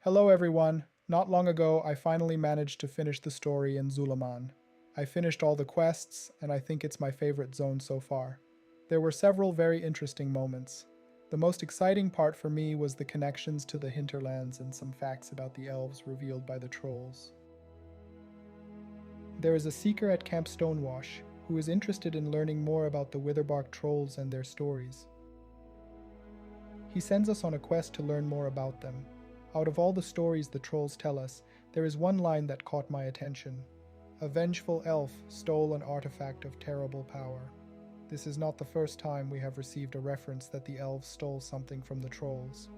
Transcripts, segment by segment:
Hello everyone. Not long ago, I finally managed to finish the story in Zul'Aman. I finished all the quests, and I think it's my favorite zone so far. There were several very interesting moments. The most exciting part for me was the connections to the Hinterlands and some facts about the elves revealed by the trolls. There is a seeker at Camp Stonewash who is interested in learning more about the Witherbark trolls and their stories. He sends us on a quest to learn more about them. Out of all the stories the trolls tell us, there is one line that caught my attention. A vengeful elf stole an artifact of terrible power. This is not the first time we have received a reference that the elves stole something from the trolls.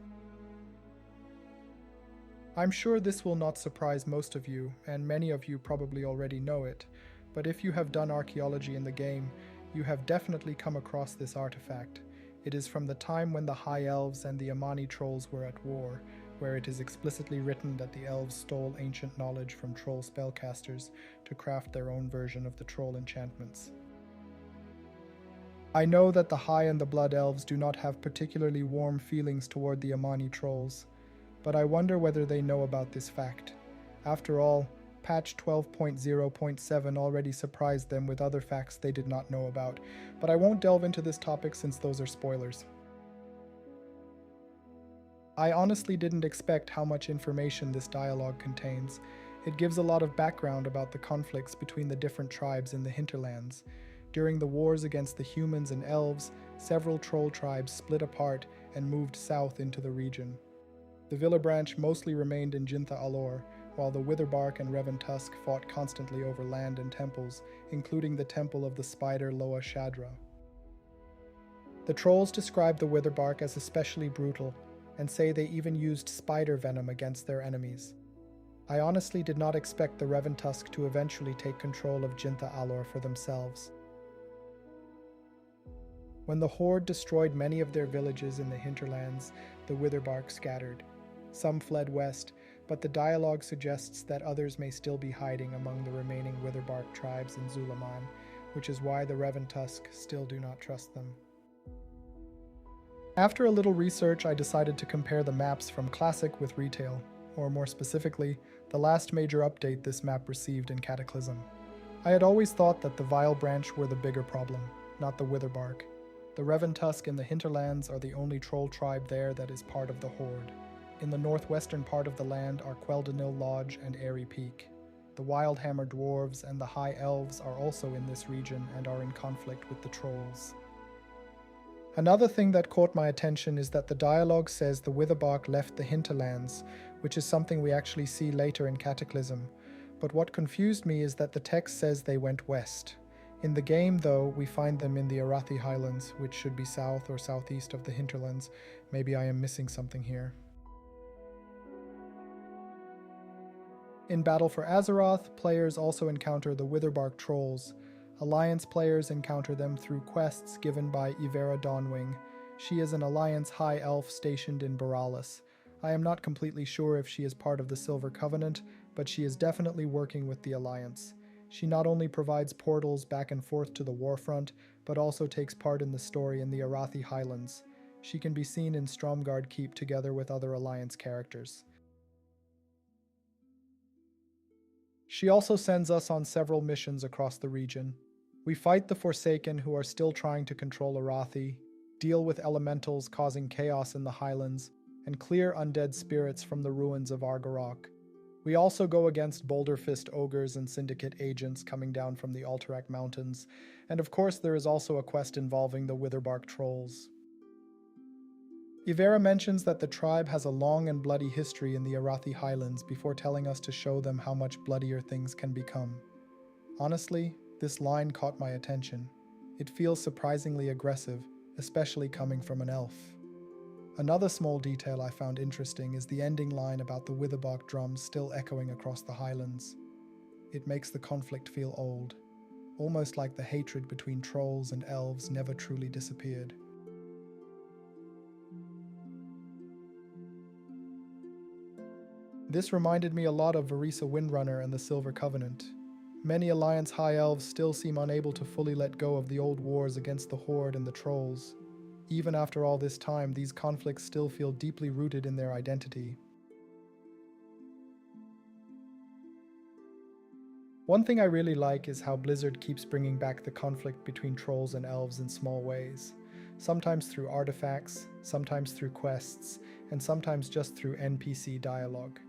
I'm sure this will not surprise most of you, and many of you probably already know it, but if you have done archaeology in the game, you have definitely come across this artifact. It is from the time when the High Elves and the Amani Trolls were at war, where it is explicitly written that the elves stole ancient knowledge from troll spellcasters to craft their own version of the troll enchantments. I know that the High and the Blood Elves do not have particularly warm feelings toward the Amani Trolls, but I wonder whether they know about this fact. After all, patch 12.0.7 already surprised them with other facts they did not know about, but I won't delve into this topic since those are spoilers. I honestly didn't expect how much information this dialogue contains. It gives a lot of background about the conflicts between the different tribes in the Hinterlands. During the wars against the humans and elves, several troll tribes split apart and moved south into the region. The Villa branch mostly remained in Jintha Alor, while the Witherbark and Revantusk fought constantly over land and temples, including the temple of the spider Loa Shadra. The trolls describe the Witherbark as especially brutal, and say they even used spider venom against their enemies. I honestly did not expect the Revantusk to eventually take control of Jintha Alor for themselves. When the Horde destroyed many of their villages in the Hinterlands, the Witherbark scattered. Some fled west, but the dialogue suggests that others may still be hiding among the remaining Witherbark tribes in Zul'Aman, which is why the Revantusk still do not trust them. After a little research, I decided to compare the maps from Classic with Retail, or more specifically, the last major update this map received in Cataclysm. I had always thought that the Vile branch were the bigger problem, not the Witherbark. The Revantusk and the Hinterlands are the only troll tribe there that is part of the Horde. In the northwestern part of the land are Quel'Danil Lodge and Airy Peak. The Wildhammer Dwarves and the High Elves are also in this region and are in conflict with the trolls. Another thing that caught my attention is that the dialogue says the Witherbark left the Hinterlands, which is something we actually see later in Cataclysm, but what confused me is that the text says they went west. In the game, though, we find them in the Arathi Highlands, which should be south or southeast of the Hinterlands. Maybe I am missing something here. In Battle for Azeroth, players also encounter the Witherbark Trolls. Alliance players encounter them through quests given by Ivera Dawnwing. She is an Alliance High Elf stationed in Boralis. I am not completely sure if she is part of the Silver Covenant, but she is definitely working with the Alliance. She not only provides portals back and forth to the Warfront, but also takes part in the story in the Arathi Highlands. She can be seen in Stromgarde Keep together with other Alliance characters. She also sends us on several missions across the region. We fight the Forsaken who are still trying to control Arathi, deal with elementals causing chaos in the Highlands, and clear undead spirits from the ruins of Argarok. We also go against Boulderfist ogres and syndicate agents coming down from the Alterac Mountains, and of course there is also a quest involving the Witherbark Trolls. Ivera mentions that the tribe has a long and bloody history in the Arathi Highlands before telling us to show them how much bloodier things can become. Honestly, this line caught my attention. It feels surprisingly aggressive, especially coming from an elf. Another small detail I found interesting is the ending line about the Witherbark drums still echoing across the Highlands. It makes the conflict feel old, almost like the hatred between trolls and elves never truly disappeared. This reminded me a lot of Varisa Windrunner and the Silver Covenant. Many Alliance High Elves still seem unable to fully let go of the old wars against the Horde and the Trolls. Even after all this time, these conflicts still feel deeply rooted in their identity. One thing I really like is how Blizzard keeps bringing back the conflict between trolls and elves in small ways, sometimes through artifacts, sometimes through quests, and sometimes just through NPC dialogue.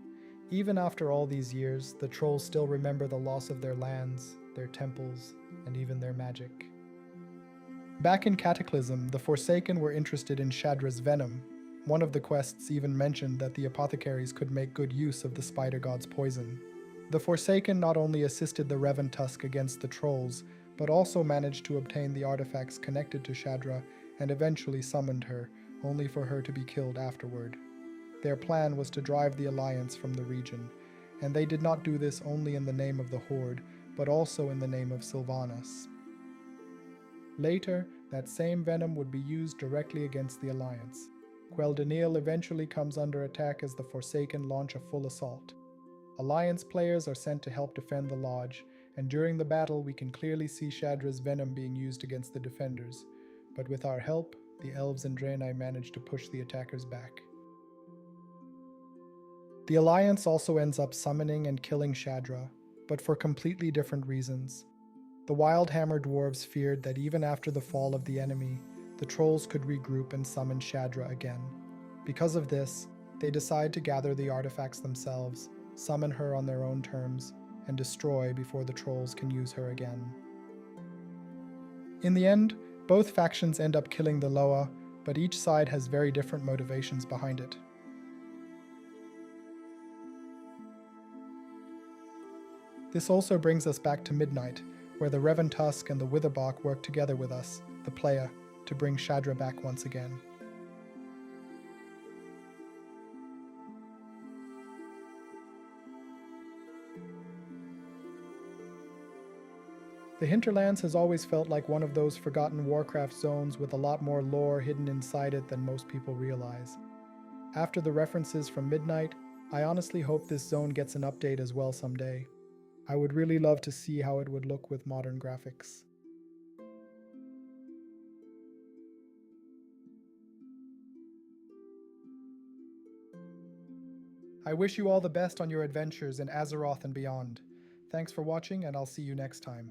Even after all these years, the trolls still remember the loss of their lands, their temples, and even their magic. Back in Cataclysm, the Forsaken were interested in Shadra's venom. One of the quests even mentioned that the apothecaries could make good use of the spider god's poison. The Forsaken not only assisted the Revantusk against the trolls, but also managed to obtain the artifacts connected to Shadra and eventually summoned her, only for her to be killed afterward. Their plan was to drive the Alliance from the region, and they did not do this only in the name of the Horde, but also in the name of Sylvanas. Later, that same venom would be used directly against the Alliance. Quel'Danil eventually comes under attack as the Forsaken launch a full assault. Alliance players are sent to help defend the Lodge, and during the battle we can clearly see Shadra's venom being used against the defenders, but with our help, the Elves and Draenei manage to push the attackers back. The Alliance also ends up summoning and killing Shadra, but for completely different reasons. The Wildhammer dwarves feared that even after the fall of the enemy, the trolls could regroup and summon Shadra again. Because of this, they decide to gather the artifacts themselves, summon her on their own terms, and destroy before the trolls can use her again. In the end, both factions end up killing the Loa, but each side has very different motivations behind it. This also brings us back to Midnight, where the Revantusk and the Witherbach work together with us, the player, to bring Shadra back once again. The Hinterlands has always felt like one of those forgotten Warcraft zones with a lot more lore hidden inside it than most people realize. After the references from Midnight, I honestly hope this zone gets an update as well someday. I would really love to see how it would look with modern graphics. I wish you all the best on your adventures in Azeroth and beyond. Thanks for watching, and I'll see you next time.